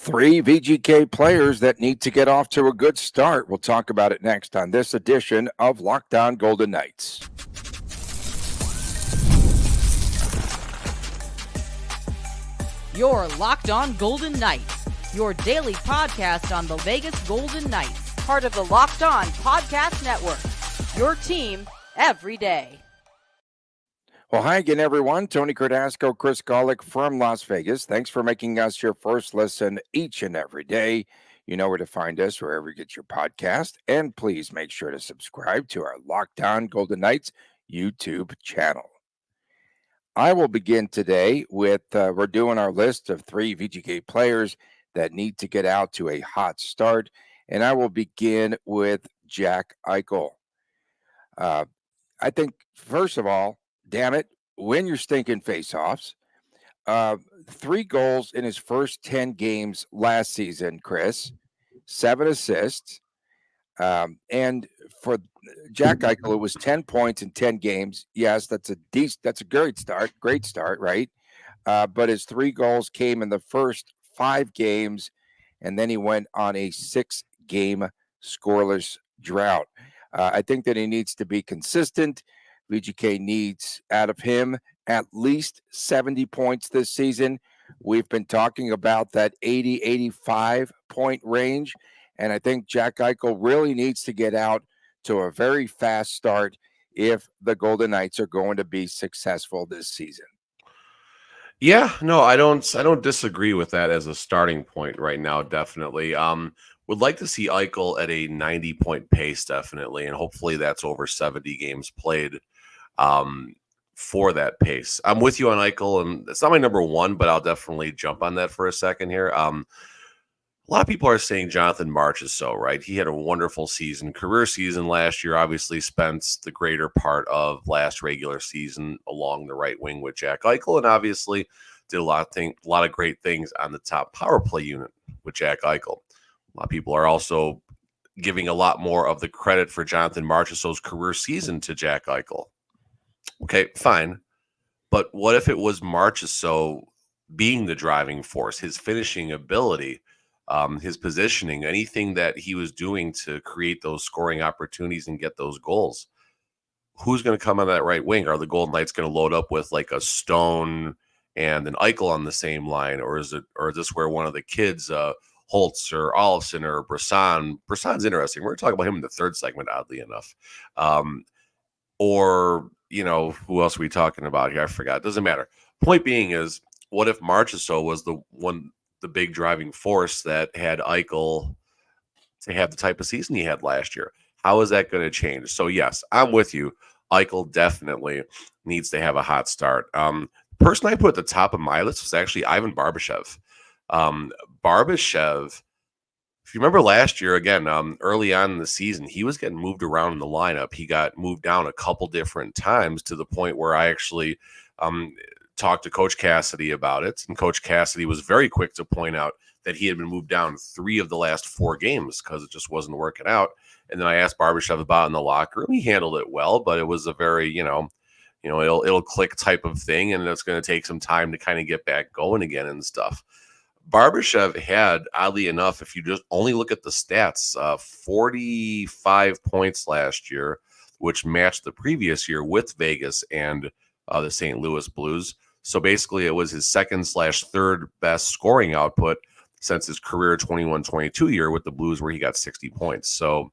Three VGK players that need to get off to a good start. We'll talk about it next on this edition of Locked On Golden Knights. You're Locked On Golden Knights, your daily podcast on the Vegas Golden Knights, part of the Locked On Podcast Network, your team every day. Well, hi again, everyone. Tony Cardasco, Chris Golick from Las Vegas. Thanks for making us your first listen each and every day. You know where to find us wherever you get your podcast. And please make sure to subscribe to our Locked On Golden Knights YouTube channel. I will begin today with, we're doing our list of three VGK players that need to get out to a hot start. And I will begin with Jack Eichel. I think, first of all, damn it, win your stinking faceoffs. 3 goals in his first 10 games last season, Chris. 7 assists. And for Jack Eichel, it was 10 points in 10 games. Yes, that's a great start, right? But his 3 goals came in the first 5 games, and then he went on a 6-game scoreless drought. I think that he needs to be consistent. VGK needs out of him at least 70 points this season. We've been talking about that 80-85 point range, and I think Jack Eichel really needs to get out to a very fast start if the Golden Knights are going to be successful this season. Yeah, no, I don't disagree with that as a starting point right now, definitely. Would like to see Eichel at a 90-point pace, definitely, and hopefully that's over 70 games played for that pace. I'm with you on Eichel, and it's not my number one, but I'll definitely jump on that for a second here. A lot of people are saying Jonathan Marchessault, right? He had a wonderful season, career season last year, obviously spent the greater part of last regular season along the right wing with Jack Eichel, and obviously did a lot of great things on the top power play unit with Jack Eichel. A lot of people are also giving a lot more of the credit for Jonathan Marchessault's career season to Jack Eichel. Okay, fine. But what if it was Marchessault being the driving force, his finishing ability, his positioning, anything that he was doing to create those scoring opportunities and get those goals? Who's going to come on that right wing? Are the Golden Knights going to load up with like a Stone and an Eichel on the same line? Or is this where one of the kids, Holtz or Olofsson or Brisson? Brisson's interesting. We're going to talk about him in the third segment, oddly enough. Or, who else are we talking about here? I forgot. It doesn't matter. Point being is, what if Marchessault was the big driving force that had Eichel to have the type of season he had last year? How is that going to change? So, yes, I'm with you. Eichel definitely needs to have a hot start. Person I put at the top of my list was actually Ivan Barbashev. Barbashev, if you remember last year, again, early on in the season, he was getting moved around in the lineup. He got moved down a couple different times to the point where I actually talked to Coach Cassidy about it. And Coach Cassidy was very quick to point out that he had been moved down 3 of the last 4 games because it just wasn't working out. And then I asked Barbashev about it in the locker room. He handled it well, but it was a very, it'll click type of thing, and it's going to take some time to kind of get back going again and stuff. Barbashev had, oddly enough, if you just only look at the stats, 45 points last year, which matched the previous year with Vegas and the St. Louis Blues. So basically it was his second/third best scoring output since his career 21-22 year with the Blues, where he got 60 points. So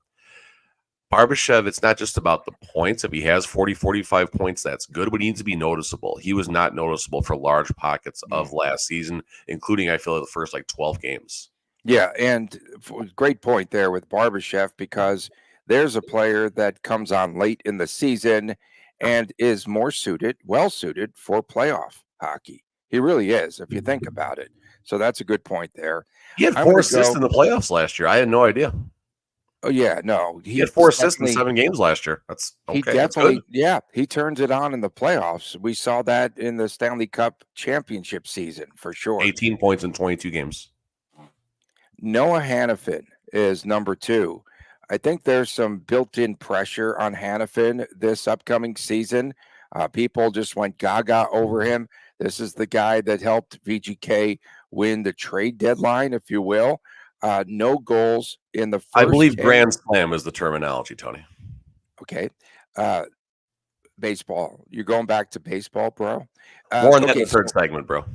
Barbashev, it's not just about the points. If he has 40, 45 points, that's good, but he needs to be noticeable. He was not noticeable for large pockets of last season, including, I feel, the first 12 games. Yeah, and great point there with Barbashev, because there's a player that comes on late in the season and is well suited for playoff hockey. He really is, if you think about it. So that's a good point there. He had 4 assists in the playoffs last year. I had no idea. Oh, yeah, no. He had 4 assists in 7 games last year. That's okay. He definitely, he turns it on in the playoffs. We saw that in the Stanley Cup championship season for sure. 18 points in 22 games. Noah Hanifin is number 2. I think there's some built-in pressure on Hanifin this upcoming season. People just went gaga over him. This is the guy that helped VGK win the trade deadline, if you will. No goals in the I first believe 10. grand slam is the terminology, Tony. Okay. Uh, Baseball. You're going back to baseball, bro? More on that in Okay. the third segment, bro.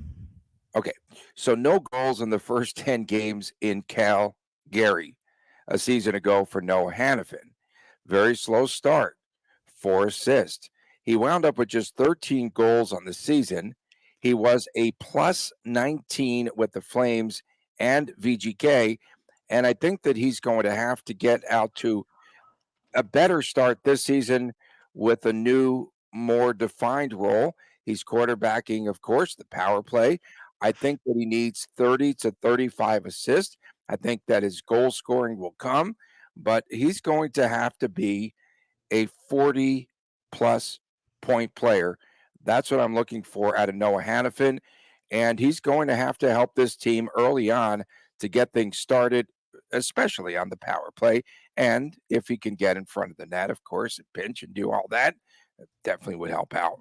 Okay. So no goals in the first 10 games in Calgary a season ago for Noah Hannafin. Very slow start, 4 assists. He wound up with just 13 goals on the season. He was a plus 19 with the Flames and VGK. And I think that he's going to have to get out to a better start this season with a new, more defined role. He's quarterbacking, of course, the power play. I think that he needs 30 to 35 assists. I think that his goal scoring will come, but he's going to have to be a 40 plus point player. That's what I'm looking for out of Noah Hannafin. And he's going to have to help this team early on to get things started, especially on the power play. And if he can get in front of the net, of course, and pinch and do all that, it definitely would help out.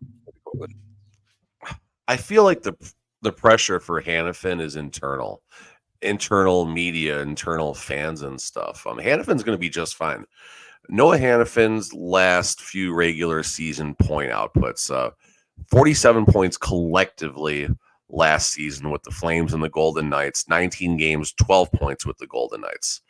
I feel like the pressure for Hannafin is internal media, internal fans and stuff. Hannafin's going to be just fine. Noah Hannafin's last few regular season point outputs, 47 points collectively last season with the Flames and the Golden Knights, 19 games, 12 points with the Golden Knights,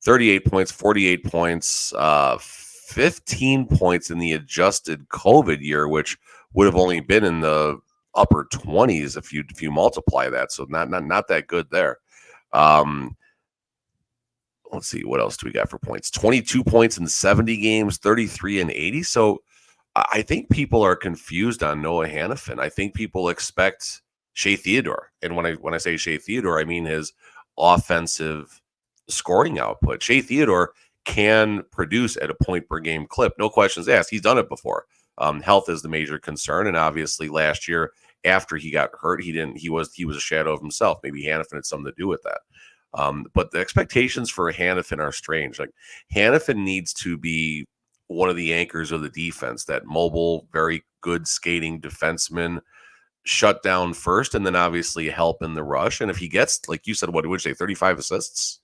38 points, 48 points, 15 points in the adjusted COVID year, which would have only been in the upper 20s if you multiply that. So not that good there. Let's see, what else do we got for points? 22 points in 70 games, 33 and 80. So I think people are confused on Noah Hannafin. I think people expect Shea Theodore. And when I say Shea Theodore, I mean his offensive scoring output. Shea Theodore can produce at a point per game clip. No questions asked. He's done it before. Health is the major concern. And obviously last year after he got hurt, he was a shadow of himself. Maybe Hannafin had something to do with that. But the expectations for Hannafin are strange. Like Hannafin needs to be one of the anchors of the defense, that mobile, very good skating defenseman, shut down first, and then obviously help in the rush. And if he gets, like you said, what would you say, 35 assists?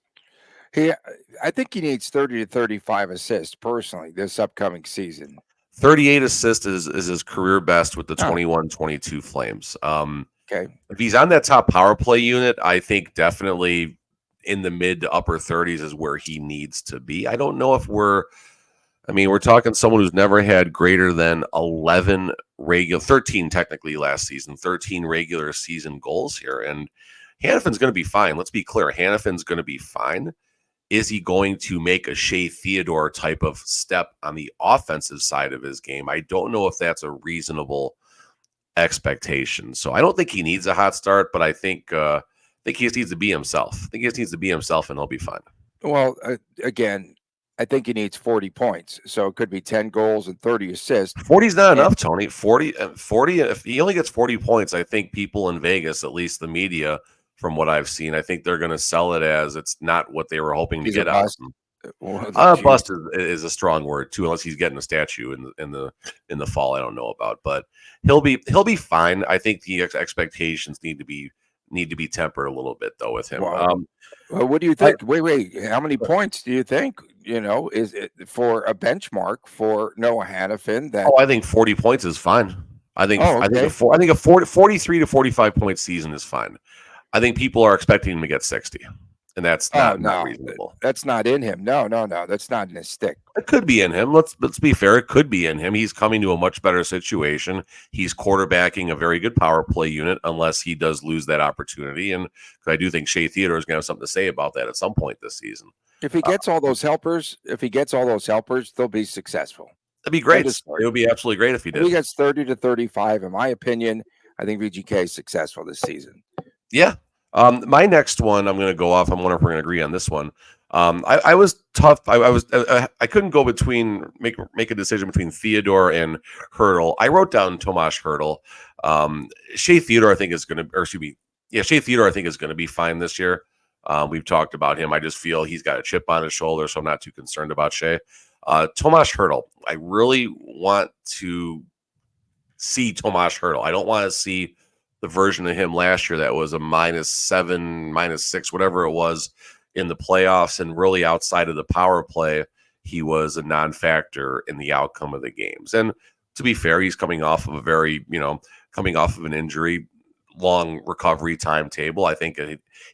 I think he needs 30 to 35 assists personally this upcoming season. 38 assists is his career best with the 21-22 Flames. Okay. If he's on that top power play unit, I think definitely in the mid to upper 30s is where he needs to be. I don't know if we're talking someone who's never had greater than 13 technically last season, 13 regular season goals here. And Hannafin's going to be fine. Let's be clear. Hannafin's going to be fine. Is he going to make a Shea Theodore type of step on the offensive side of his game? I don't know if that's a reasonable expectation. So I don't think he needs a hot start, but I think he just needs to be himself. I think he just needs to be himself and he'll be fine. Well, again, I think he needs 40 points. So it could be 10 goals and 30 assists. 40 is not enough, Tony. 40, if he only gets 40 points, I think people in Vegas, at least the media, from what I've seen, I think they're going to sell it as it's not what they were hoping to get out of him. Bust is a strong word too, unless he's getting a statue in the fall. I don't know about, but he'll be fine. I think the expectations need to be tempered a little bit though with him. Well, what do you think? Wait. How many points do you think? Is it for a benchmark for Noah Hannafin? I think 40 points is fine. I think okay. I think a 43 to 45 point season is fine. I think people are expecting him to get 60, and that's not reasonable. That's not in him. No. That's not in his stick. It could be in him. Let's be fair. It could be in him. He's coming to a much better situation. He's quarterbacking a very good power play unit, unless he does lose that opportunity. And I do think Shea Theodore is going to have something to say about that at some point this season. If he gets all those helpers, they'll be successful. That'd be great. It would be absolutely great if he did. If he gets 30 to 35, in my opinion, I think VGK is successful this season. Yeah. My next one, I'm going to go off. I'm wondering if we're going to agree on this one. I was tough. I couldn't go make a decision between Theodore and Hertl. I wrote down Tomas Hertl. Shea Theodore, I think is going to, Shea Theodore, I think is going to be fine this year. We've talked about him. I just feel he's got a chip on his shoulder, so I'm not too concerned about Shea. Tomas Hertl, I really want to see Tomas Hertl. I don't want to see the version of him last year that was a -7, -6, whatever it was in the playoffs, and really outside of the power play, he was a non-factor in the outcome of the games. And to be fair, he's coming off of a very, coming off of an injury, long recovery timetable. I think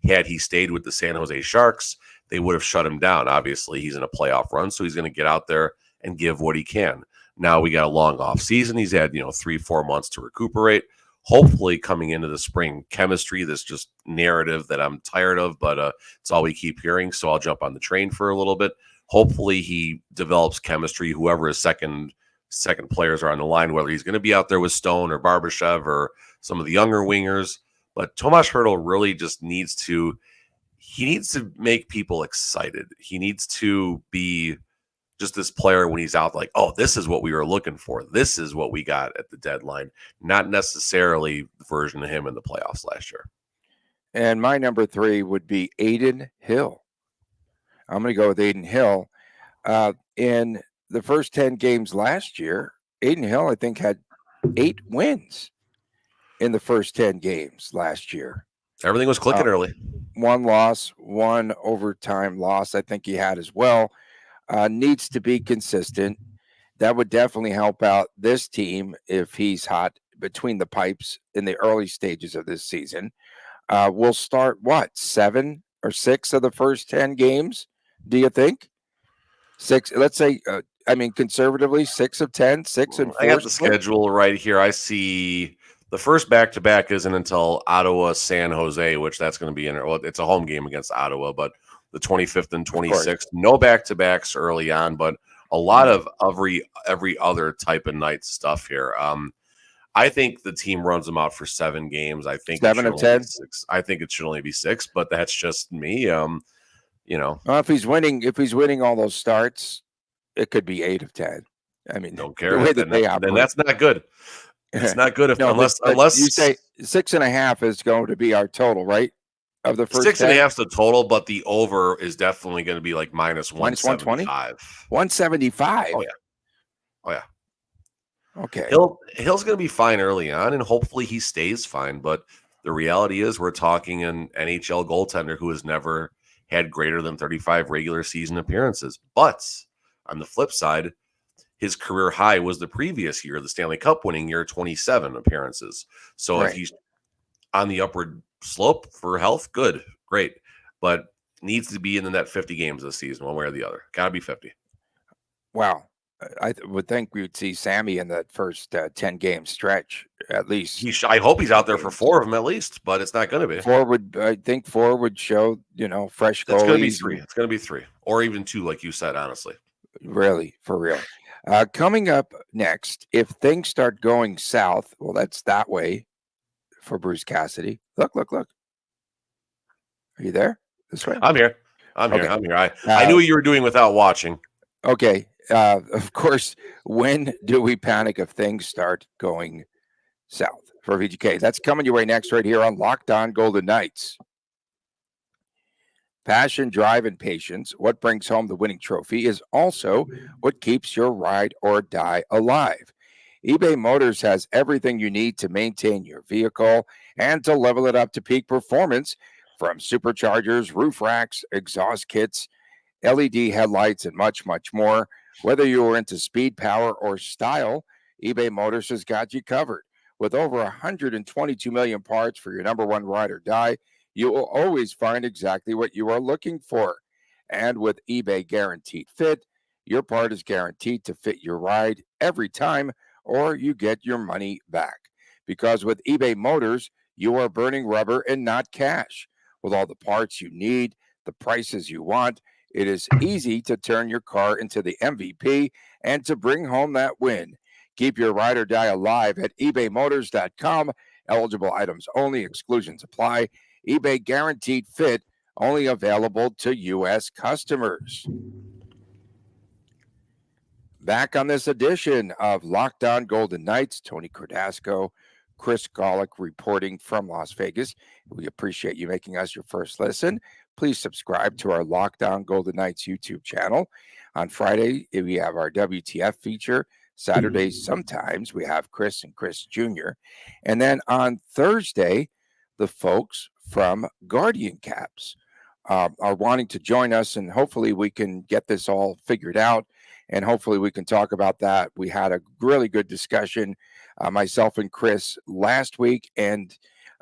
had he stayed with the San Jose Sharks, they would have shut him down. Obviously, he's in a playoff run, so he's going to get out there and give what he can. Now we got a long off season. He's had 3-4 months to recuperate. Hopefully, coming into the spring, chemistry, this just narrative that I'm tired of, but it's all we keep hearing. So I'll jump on the train for a little bit. Hopefully, he develops chemistry. Whoever his second players are on the line, whether he's going to be out there with Stone or Barbashev or some of the younger wingers. But Tomas Hertl really just needs to make people excited. He needs to be just this player when he's out, like, oh, this is what we were looking for. This is what we got at the deadline. Not necessarily the version of him in the playoffs last year. And my number 3 would be Adin Hill. I'm going to go with Adin Hill. In the first 10 games last year, Adin Hill, I think, had 8 wins in the first 10 games last year. Everything was clicking early. 1 loss, 1 overtime loss, I think he had as well. Needs to be consistent. That would definitely help out this team if he's hot between the pipes in the early stages of this season. We'll start, 7 or 6 of the first 10 games, do you think? 6, let's say, conservatively, 6 of 10, 6 and 4. I got the schedule right here. I see the first back-to-back isn't until Ottawa, San Jose, which that's going to be it's a home game against Ottawa, but the 25th and 26th, no back-to-backs early on, but a lot of every other type of night stuff here. I think the team runs them out for 7 games. I think 7 of 10. 6. I think it should only be 6, but that's just me. Well, if he's winning all those starts, it could be 8 of 10. I mean, don't care. The way that they operate. Then that's not good. It's not good unless you say 6.5 is going to be our total, right? Of the first 6.5 is the total, but the over is definitely going to be like minus 175. 175. Oh yeah. Okay. Hill's going to be fine early on, and hopefully he stays fine. But the reality is, we're talking an NHL goaltender who has never had greater than 35 regular season appearances. But on the flip side, his career high was the previous year, the Stanley Cup winning year, 27 appearances. So if he's on the upward slope for health, good, great. But needs to be in the net 50 games this season, one way or the other. Got to be 50. Wow. I would think we would see Sammy in that first 10-game stretch at least. I hope he's out there for 4 of them at least, but it's not going to be. 4 would show, fresh goalies. It's going to be 3. It's going to be 3 or even 2, like you said, honestly. Really, for real. Coming up next, if things start going south, well, that's that way for Bruce Cassidy. Look. Are you there? This way? I'm here. Okay. I'm here. I knew what you were doing without watching. Okay. Of course, when do we panic if things start going south for VGK? That's coming your way next right here on Locked On Golden Knights. Passion, drive, and patience, what brings home the winning trophy, is also what keeps your ride or die alive. eBay Motors has everything you need to maintain your vehicle and to level it up to peak performance, from superchargers, roof racks, exhaust kits, LED headlights, and much, much more. Whether you are into speed, power, or style, eBay Motors has got you covered. With over 122 million parts for your number one ride or die, you will always find exactly what you are looking for. And with eBay Guaranteed Fit, your part is guaranteed to fit your ride every time, or you get your money back. Because with eBay Motors, you are burning rubber and not cash. With all the parts you need, the prices you want, it is easy to turn your car into the MVP and to bring home that win. Keep your ride or die alive at ebaymotors.com. Eligible items only. Exclusions apply. eBay Guaranteed Fit, only available to U.S. customers. Back on this edition of Locked On Golden Knights, Tony Cardasco, Chris Golick reporting from Las Vegas. We appreciate you making us your first listen. Please subscribe to our Locked On Golden Knights YouTube channel. On Friday, we have our WTF feature. Saturdays, sometimes we have Chris and Chris Jr. And then on Thursday, the folks from Guardian Caps are wanting to join us, and hopefully we can get this all figured out. And hopefully we can talk about that. We had a really good discussion, myself and Chris, last week, and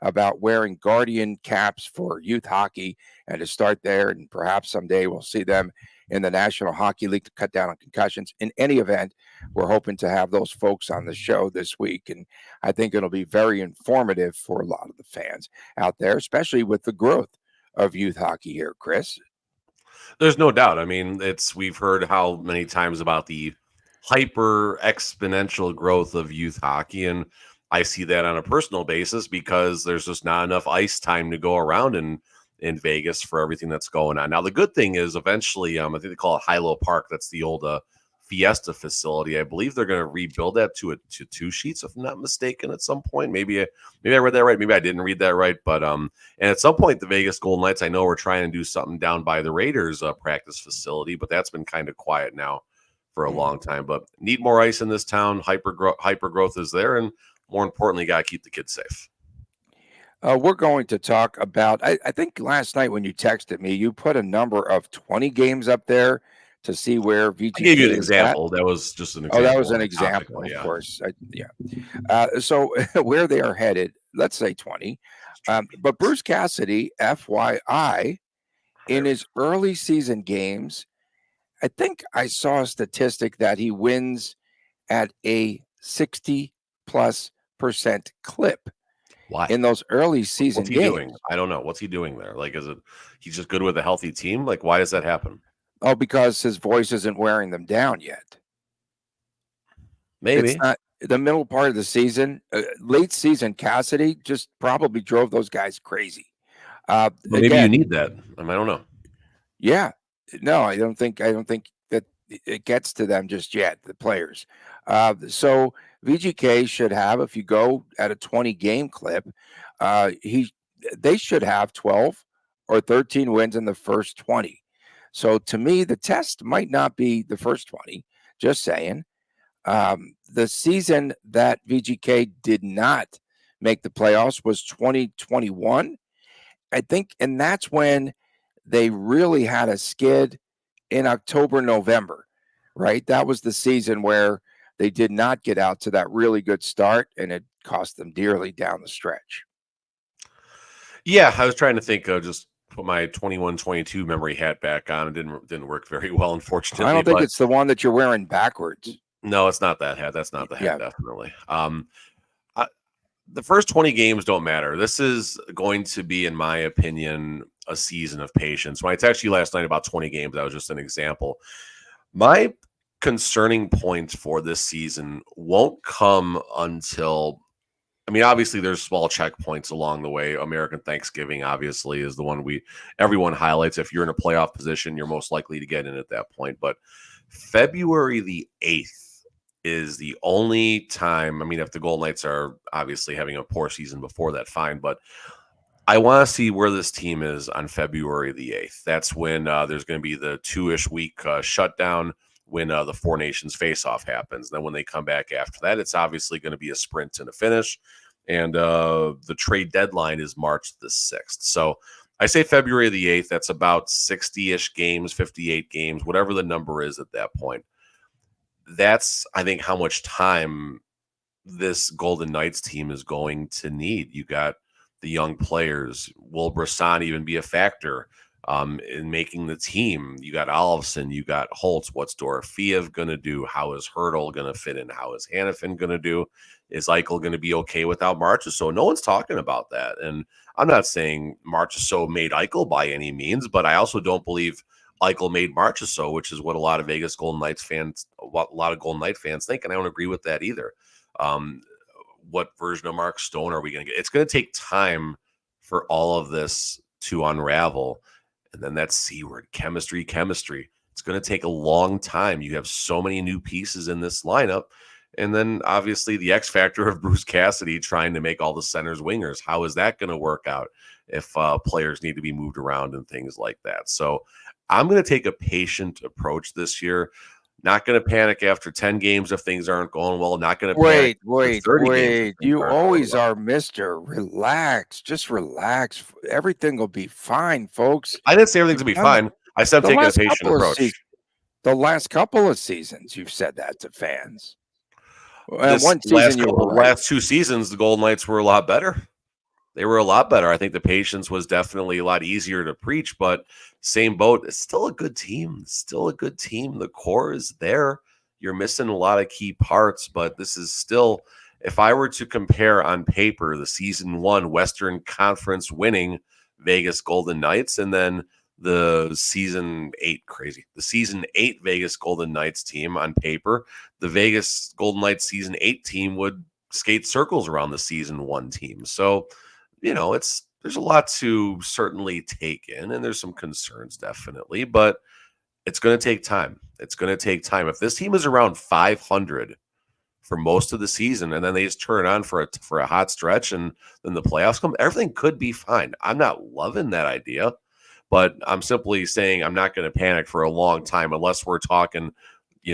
about wearing Guardian caps for youth hockey and to start there. And perhaps someday we'll see them in the National Hockey League to cut down on concussions. In any event, we're hoping to have those folks on the show this week. And I think it'll be very informative for a lot of the fans out there, especially with the growth of youth hockey here, Chris. There's no doubt. I mean, we've heard how many times about the hyper exponential growth of youth hockey, and I see that on a personal basis because there's just not enough ice time to go around in Vegas for everything that's going on. Now, the good thing is eventually, I think they call it Hilo Park. That's the old Fiesta facility. I believe they're going to rebuild that to two sheets, if I'm not mistaken, at some point. Maybe I read that right. Maybe I didn't read that right. But and at some point, the Vegas Golden Knights, I know, we're trying to do something down by the Raiders practice facility, but that's been kind of quiet now for a long time. But need more ice in this town. Hyper growth is there, and more importantly, got to keep the kids safe. We're going to talk about, I think last night when you texted me, you put a number of 20 games up there to see where VGK I gave you an is example. at. That was just an example. Oh, that was an example, of course. So where they are headed, let's say 20. But Bruce Cassidy, FYI, in his early season games, I think I saw a statistic that he wins at a 60+% clip. Why? In those early season games. Doing? I don't know. What's he doing there? Like, is it he's just good with a healthy team? Like, why does that happen? Oh, because his voice isn't wearing them down yet. Maybe. It's not the middle part of the season. Late season, Cassidy just probably drove those guys crazy. Maybe again, you need that. I don't know. Yeah. No, I don't think that it gets to them just yet, the players. So VGK should have, if you go at a 20 game clip, they should have 12 or 13 wins in the first 20. So to me, the test might not be the first 20. Just saying. The season that VGK did not make the playoffs was 2021, I think, and that's when they really had a skid in October, November, right? That was the season where they did not get out to that really good start, and it cost them dearly down the stretch. Yeah, I was trying to think of just put my 21-22 memory hat back on. It didn't work very well, unfortunately. I don't think it's the one that you're wearing backwards. No, it's not that hat. That's not the hat, definitely. The first 20 games don't matter. This is going to be, in my opinion, a season of patience. When I texted you last night about 20 games, that was just an example. My concerning point for this season won't come until, obviously there's small checkpoints along the way. American Thanksgiving, obviously, is the one everyone highlights. If you're in a playoff position, you're most likely to get in at that point. But February the 8th is the only time. If the Golden Knights are obviously having a poor season before that, fine. But I want to see where this team is on February the 8th. That's when there's going to be the 2-ish week shutdown when the Four Nations face-off happens. Then when they come back after that, it's obviously going to be a sprint and a finish. And the trade deadline is March the 6th. So I say February the 8th. That's about 60-ish games, 58 games, whatever the number is at that point. That's, I think, how much time this Golden Knights team is going to need. You got the young players. Will Brisson even be a factor in making the team? You got Olofsson, you got Holtz. What's Dorofeev going to do? How is Hertl going to fit in? How is Hanifin going to do? Is Eichel going to be okay without Marchessault? No one's talking about that. And I'm not saying Marchessault made Eichel by any means, but I also don't believe Eichel made Marchessault, which is what a lot of Golden Knight fans think, and I don't agree with that either. What version of Mark Stone are we going to get? It's going to take time for all of this to unravel, and then that C word, chemistry. It's going to take a long time. You have so many new pieces in this lineup, and then obviously the X factor of Bruce Cassidy trying to make all the centers wingers. How is that going to work out if players need to be moved around and things like that? So I'm going to take a patient approach this year. Not going to panic after 10 games if things aren't going well. Not going to panic after 30 games if Wait. things You aren't going always well. are, Mister. Relax. Just relax. Everything will be fine, folks. I didn't say everything's You've going to be done fine. I said I'm the taking a last patient couple of approach. the last couple of seasons. You've said that to fans. This One season you were right. last 2 seasons, the Golden Knights were a lot better. They were a lot better. I think the patience was definitely a lot easier to preach, but same boat. It's still a good team. Still a good team. The core is there. You're missing a lot of key parts, but this is still, if I were to compare on paper the season 1 Western Conference winning Vegas Golden Knights and then the season 8 Vegas Golden Knights team on paper, the Vegas Golden Knights season 8 team would skate circles around the season 1 team. So, there's a lot to certainly take in, and there's some concerns definitely, but it's going to take time. It's going to take time. If this team is around 500 for most of the season, and then they just turn it on for a hot stretch, and then the playoffs come, everything could be fine. I'm not loving that idea, but I'm simply saying I'm not going to panic for a long time unless we're talking,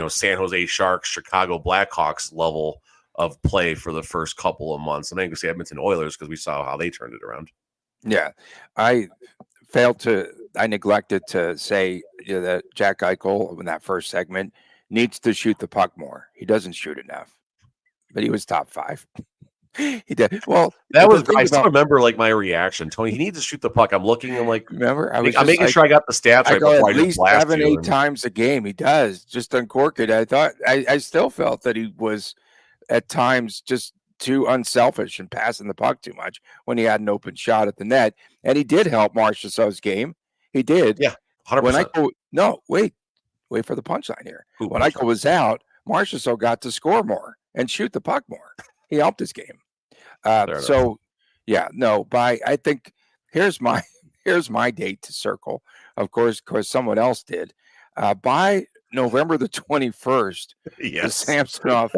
San Jose Sharks, Chicago Blackhawks level of play for the first couple of months. And I can say Edmonton Oilers because we saw how they turned it around. Yeah, I neglected to say that Jack Eichel in that first segment needs to shoot the puck more. He doesn't shoot enough, but he was top 5. He did well. That was. The thing I still about remember my reaction, Tony. He needs to shoot the puck. I'm looking. I'm like, remember, I'm making sure I got the stats I right go before I at just least blast 7, you. 8 times a game. He does just uncork it. I still felt that he was at times just too unselfish and passing the puck too much when he had an open shot at the net. And he did help Marchessault's game. He did. Yeah, 100%. When Eichel, no, wait for the punchline here. When Eichel was out, Marchessault got to score more and shoot the puck more. He helped his game. I think here's my date to circle. Of course, someone else did. By November the 21st, yes. the Samsonov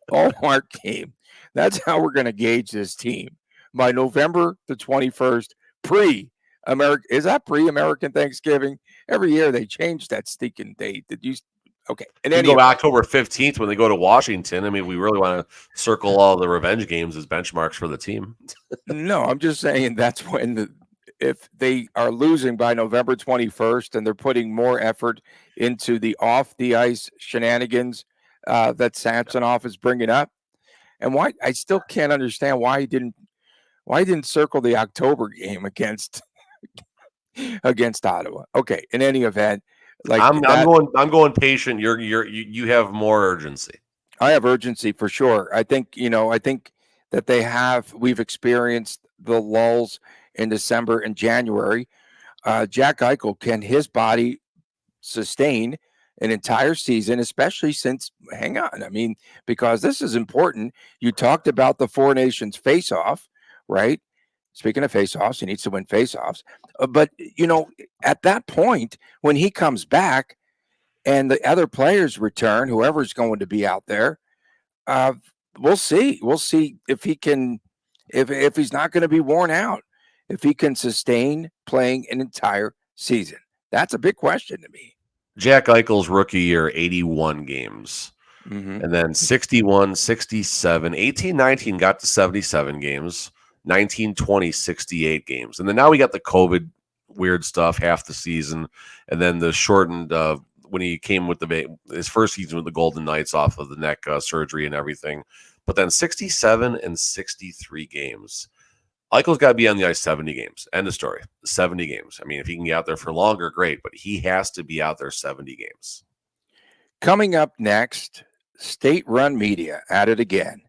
Hallmark game. That's how we're going to gauge this team. By November the 21st, pre-American. Is that pre-American Thanksgiving? Every year they change that stinking date. Okay. And then go October 15th when they go to Washington. I mean, we really want to circle all the revenge games as benchmarks for the team. No, I'm just saying that's when if they are losing by November 21st and they're putting more effort into the off the ice shenanigans that Samsonov is bringing up, and why I still can't understand why he didn't circle the October game against Ottawa. Okay, in any event, I'm going patient. You have more urgency. I have urgency for sure. I think that we've experienced the lulls in December and January. Jack Eichel, can his body sustain an entire season, especially since, hang on, I mean, because this is important. You talked about the Four Nations face-off, right? Speaking of face-offs, he needs to win face-offs. But, at that point, when he comes back and the other players return, whoever's going to be out there, we'll see. We'll see if he can, if he's not going to be worn out, if he can sustain playing an entire season. That's a big question to me. Jack Eichel's rookie year, 81 games. Mm-hmm. And then 61, 67, 18, 19 got to 77 games, 19, 20, 68 games. And then now we got the COVID weird stuff, half the season, and then the shortened when he came with his first season with the Golden Knights off of the neck surgery and everything. But then 67 and 63 games. Eichel's got to be on the ice 70 games. End of story. 70 games. I mean, if he can get out there for longer, great, but he has to be out there 70 games. Coming up next, state-run media at it again.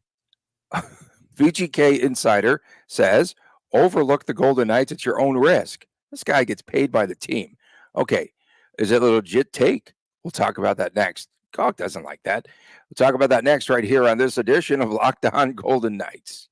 VGK Insider says, overlook the Golden Knights at your own risk. This guy gets paid by the team. Okay, is it a legit take? We'll talk about that next. Gawk doesn't like that. We'll talk about that next right here on this edition of Locked On Golden Knights.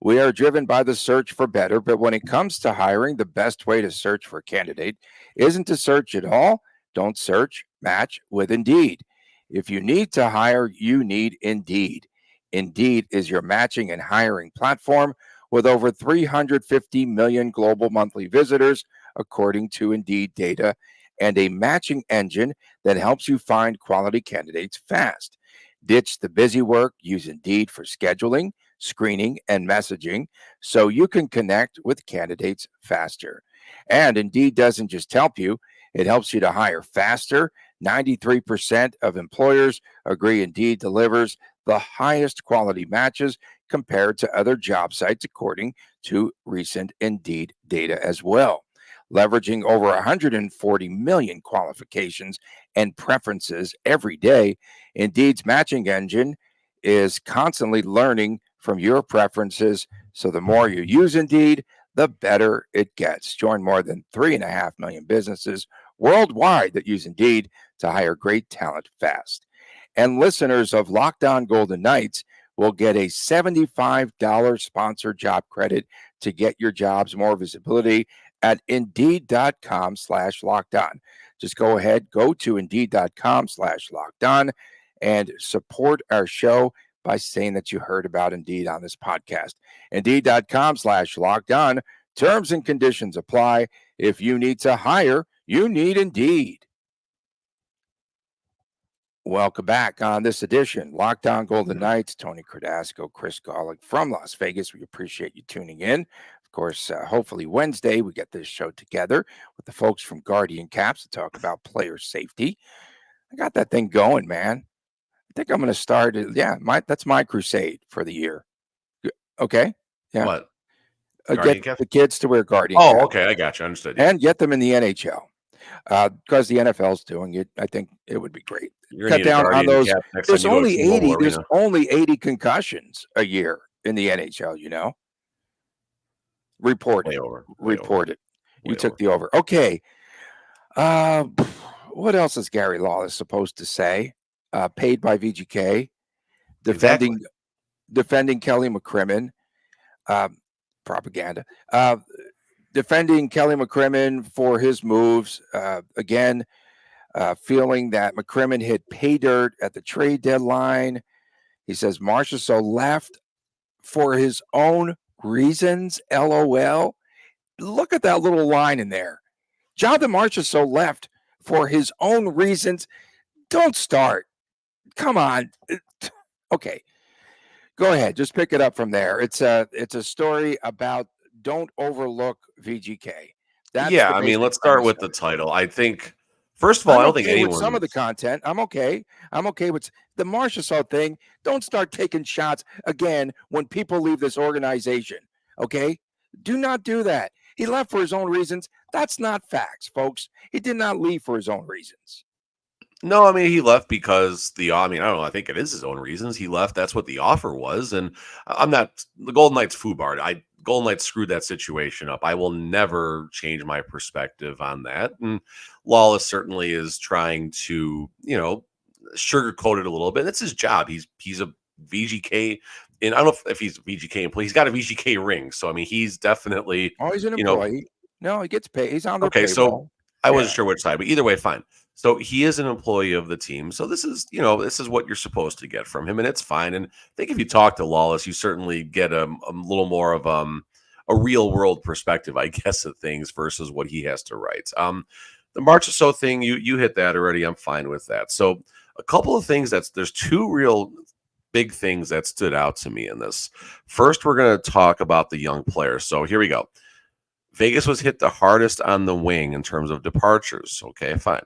We are driven by the search for better, but when it comes to hiring, the best way to search for a candidate isn't to search at all. Don't search, match with Indeed. If you need to hire, you need Indeed. Indeed is your matching and hiring platform with over 350 million global monthly visitors, according to Indeed data, and a matching engine that helps you find quality candidates fast. Ditch the busy work, use Indeed for scheduling, screening, and messaging so you can connect with candidates faster. And Indeed doesn't just help you, it helps you to hire faster. 93% of employers agree Indeed delivers the highest quality matches compared to other job sites, according to recent Indeed data as well. Leveraging over 140 million qualifications and preferences every day, Indeed's matching engine is constantly learning from your preferences. So the more you use Indeed, the better it gets. Join more than 3.5 million businesses worldwide that use Indeed to hire great talent fast. And listeners of Locked On Golden Knights will get a $75 sponsored job credit to get your jobs more visibility at Indeed.com/locked on. Just go ahead, go to Indeed.com/locked on and support our show by saying that you heard about Indeed on this podcast. Indeed.com/locked on. Terms and conditions apply. If you need to hire, you need Indeed. Welcome back on this edition. Locked On Golden Knights, Tony Cardasco, Chris Golick from Las Vegas. We appreciate you tuning in. Of course, hopefully Wednesday we get this show together with the folks from Guardian Caps to talk about player safety. I got that thing going, man. I think I'm going to start. That's my crusade for the year. Okay. Yeah. What? Get Caps? the kids to wear Guardian Oh, Caps. okay. I got you. Understood. And get them in the NHL. Because the NFL's doing it, I think it would be great. You're Cut down on those. There's only 80. There's only 80 concussions a year in the NHL. You know, report it. You took the over. Okay. What else is Gary Lawless supposed to say? Paid by VGK, defending Kelly McCrimmon, propaganda. Defending Kelly McCrimmon for his moves. Again, feeling that McCrimmon hit pay dirt at the trade deadline. He says Marchessault left for his own reasons. LOL. Look at that little line in there. Jonathan Marchessault left for his own reasons. Don't start. Come on. Okay. Go ahead. Just pick it up from there. It's a story about don't overlook VGK. Let's start with the title. I think, first of all, I don't think anyone. With some of the content, I'm okay. I'm okay with the Marchessault thing. Don't start taking shots again when people leave this organization. Okay? Do not do that. He left for his own reasons. That's not facts, folks. He did not leave for his own reasons. No, he left because I don't know. I think it is his own reasons. He left. That's what the offer was. And I'm not the Golden Knights foobar. Golden Knights screwed that situation up. I will never change my perspective on that. And Lawless certainly is trying to, sugarcoat it a little bit. It's his job. He's a VGK. And I don't know if he's a VGK employee. He's got a VGK ring. So, he's definitely. Oh, he's an employee. No, he gets paid. He's on their payroll. So I wasn't sure which side, but either way, fine. So he is an employee of the team. So this is what you're supposed to get from him, and it's fine. And I think if you talk to Lawless, you certainly get a little more of a real world perspective, I guess, of things versus what he has to write. The Marchessault thing, you hit that already. I'm fine with that. So a couple of things there's two real big things that stood out to me in this. First, we're going to talk about the young players. So here we go. Vegas was hit the hardest on the wing in terms of departures. Okay, fine.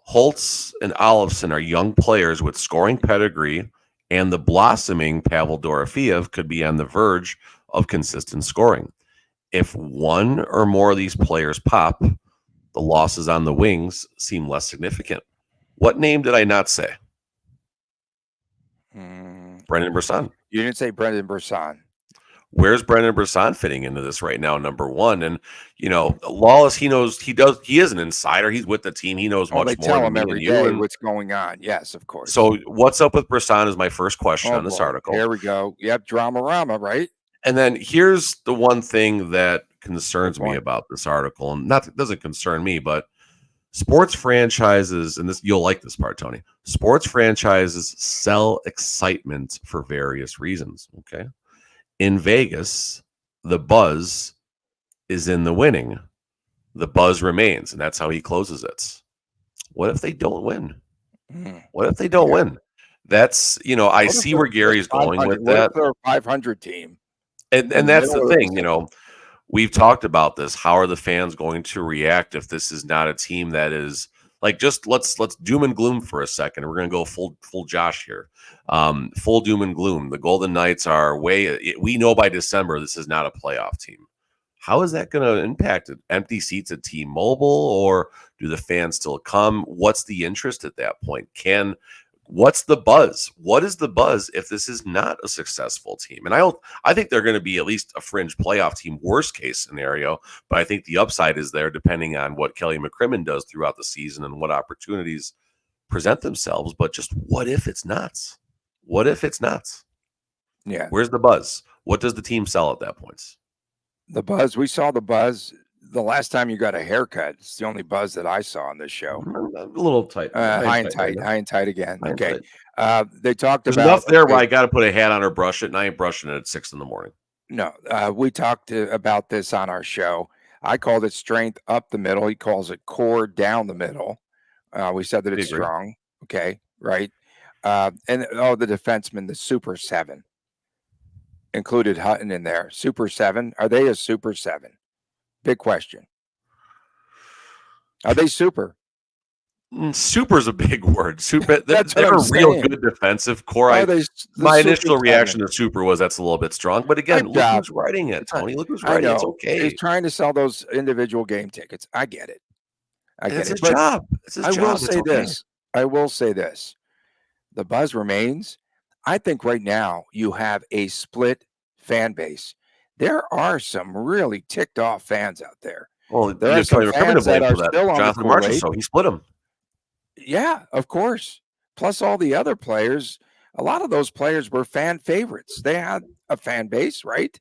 Holtz and Olofsson are young players with scoring pedigree, and the blossoming Pavel Dorofeev could be on the verge of consistent scoring. If one or more of these players pop, the losses on the wings seem less significant. What name did I not say? Brendan Brisson. You didn't say Brendan Brisson. Where's Brendan Brisson fitting into this right now? Number one, and Lawless, he knows he is an insider. He's with the team. He knows much more. They tell him every day what's going on. Yes, of course. So, what's up with Brisson is my first question on this article. Here we go. Yep, drama-rama, right? And then here's the one thing that concerns me about this article, and it doesn't concern me, but sports franchises, and this you'll like this part, Tony. Sports franchises sell excitement for various reasons. Okay. In Vegas, the buzz is in the winning. The buzz remains, and that's how he closes it. What if they don't win? What if they don't Yeah. win? That's, I What if see they're where just Gary's going 500? with What if that. they're a 500 team in And the that's the middle of the thing, season? we've talked about this. How are the fans going to react if this is not a team that is like, just let's doom and gloom for a second. We're going to go full Josh here. Full doom and gloom. The Golden Knights are we know by December this is not a playoff team. How is that going to impact it? Empty seats at T-Mobile, or do the fans still come? What's the interest at that point? What's the buzz? What is the buzz if this is not a successful team? And I think they're going to be at least a fringe playoff team, worst case scenario. But I think the upside is there depending on what Kelly McCrimmon does throughout the season and what opportunities present themselves. But just what if it's not? What if it's not? Yeah. Where's the buzz? What does the team sell at that point? The buzz. We saw the buzz the last time you got a haircut. It's the only buzz that I saw on this show. A little tight. High and tight again. High and Okay. tight. They talked There's about enough there where I got to put a hat on or brush it, and I ain't brushing it at 6 in the morning. No, we talked about this on our show. I called it strength up the middle. He calls it core down the middle. We said that it's agree. strong. Okay, right. The defenseman, the Super 7, included Hutton in there. Super 7. Are they a Super 7? Big question. Are they super? Super is a big word. Super. That's they're what I'm a real saying. good defensive core. Are they My Super initial reaction 7? to super was that's a little bit strong. But again, Good look job. who's writing it, Tony. Look who's I writing it. It's know. okay. He's trying to sell those individual game tickets. I get it. It's his job. It's his job. Will say this. I will say this. The buzz remains. I think right now you have a split fan base. There are some really ticked off fans out there. Well, There are some fans that are still on Jonathan the Kool-Aid. Marchessault, so he split them. Yeah, of course. Plus all the other players. A lot of those players were fan favorites. They had a fan base, right?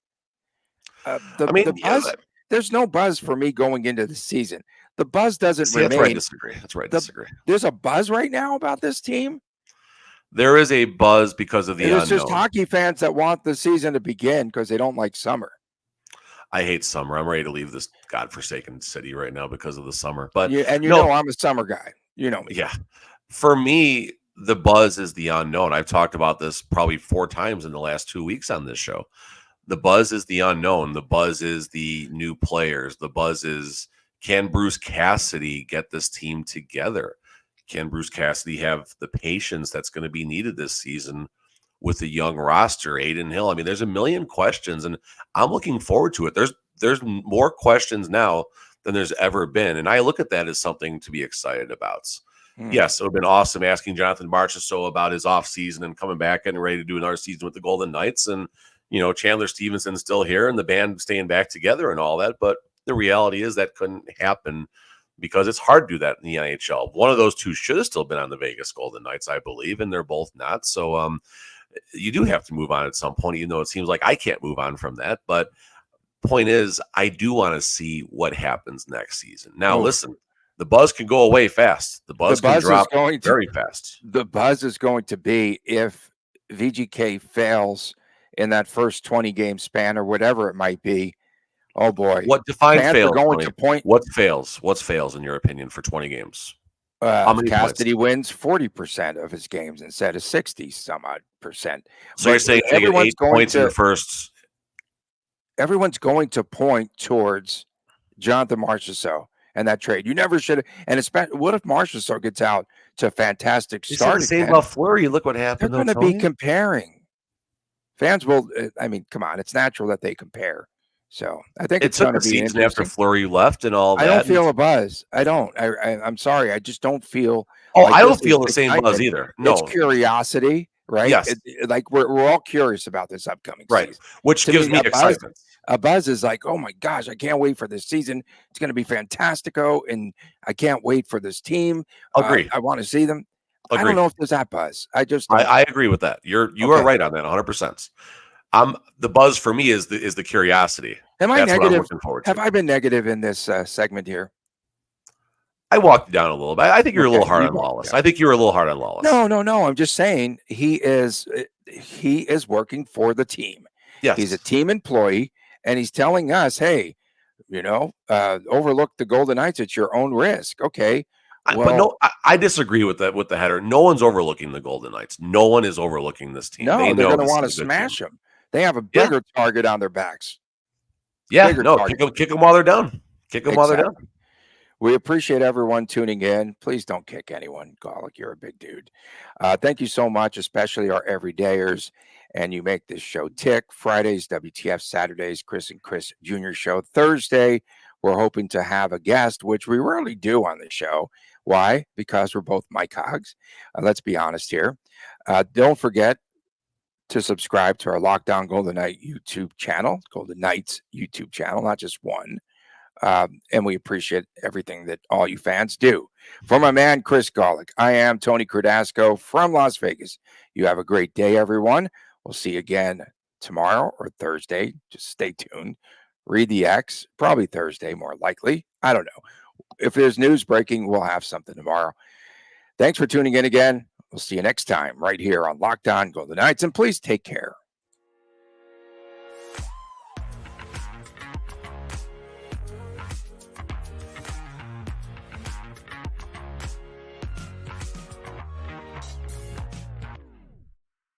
The buzz. There's no buzz for me going into the season. The buzz doesn't remain. That's where I disagree. There's a buzz right now about this team. There is a buzz because of the unknown. It's just hockey fans that want the season to begin because they don't like summer. I hate summer. I'm ready to leave this godforsaken city right now because of the summer. But know I'm a summer guy. You know me. Yeah. For me, the buzz is the unknown. I've talked about this probably 4 times in the last 2 weeks on this show. The buzz is the unknown. The buzz is the new players. The buzz is, can Bruce Cassidy get this team together? Can Bruce Cassidy have the patience that's going to be needed this season with a young roster? Aiden Hill. I mean, there's a million questions, and I'm looking forward to it. There's more questions now than there's ever been, and I look at that as something to be excited about. Yes, it would have been awesome asking Jonathan Marchessault about his offseason and coming back and ready to do another season with the Golden Knights, and Chandler Stevenson's still here and the band staying back together and all that. But the reality is that couldn't happen because it's hard to do that in the NHL. One of those two should have still been on the Vegas Golden Knights, I believe, and they're both not. So you do have to move on at some point, even though it seems like I can't move on from that. But point is, I do want to see what happens next season. Now, listen, the buzz can go away fast. The buzz can drop very fast. The buzz is going to be if VGK fails in that first 20-game span or whatever it might be. Oh boy! What defines fails? What fails? What fails in your opinion for 20 games? How many Cassidy wins 40% of his games instead of 60 some odd percent. So you're saying everyone's going to in the first. Everyone's going to point towards Jonathan Marchessault and that trade. You never should have. And especially, what if Marchessault gets out to a fantastic start? Same about Fleury. Look what happened. They're going to be comparing. Fans will. I mean, come on. It's natural that they compare. So I think it's going to be interesting. After Fleury left and all that. I don't feel a buzz. I don't. I'm sorry. I just don't feel. I don't feel the same buzz either. No, it's curiosity, right? Yes. Like we're all curious about this upcoming season, which gives me excitement. A buzz is like, oh my gosh, I can't wait for this season. It's going to be fantastico, and I can't wait for this team. Agree. I want to see them. Agree. I don't know if there's that buzz. I agree with that. You are right on that 100%. The buzz for me is the curiosity. Am I negative? What I'm looking forward to. Have I been negative in this segment here? I walked you down a little bit. I think you're a little hard on Lawless. I think you're a little hard on Lawless. No. I'm just saying he is working for the team. Yes. He's a team employee, and he's telling us, hey, Overlook the Golden Knights at your own risk. Okay. But no, I disagree with that with the header. No one's overlooking the Golden Knights. No one is overlooking this team. They No, they're know going to this want to is a good team. smash them. They have a Yeah. bigger target on their backs. Yeah, Bigger no, target. kick them while they're down. Kick them while they're down. Exactly. We appreciate everyone tuning in. Please don't kick anyone, Golic. You're a big dude. Thank you so much, especially our everydayers. And you make this show tick. Fridays, WTF. Saturdays, Chris and Chris Jr. show. Thursday, we're hoping to have a guest, which we rarely do on the show. Why? Because we're both Mike Hogs. Let's be honest here. Don't forget to subscribe to our Lockdown Golden Knight YouTube channel, Golden Knights YouTube channel, not just one. And we appreciate everything that all you fans do. For my man, Chris Golick, I am Tony Cardasco from Las Vegas. You have a great day, everyone. We'll see you again tomorrow or Thursday. Just stay tuned. Read the X, probably Thursday, more likely. I don't know. If there's news breaking, we'll have something tomorrow. Thanks for tuning in again. We'll see you next time right here on Lockdown Golden Knights. And please take care.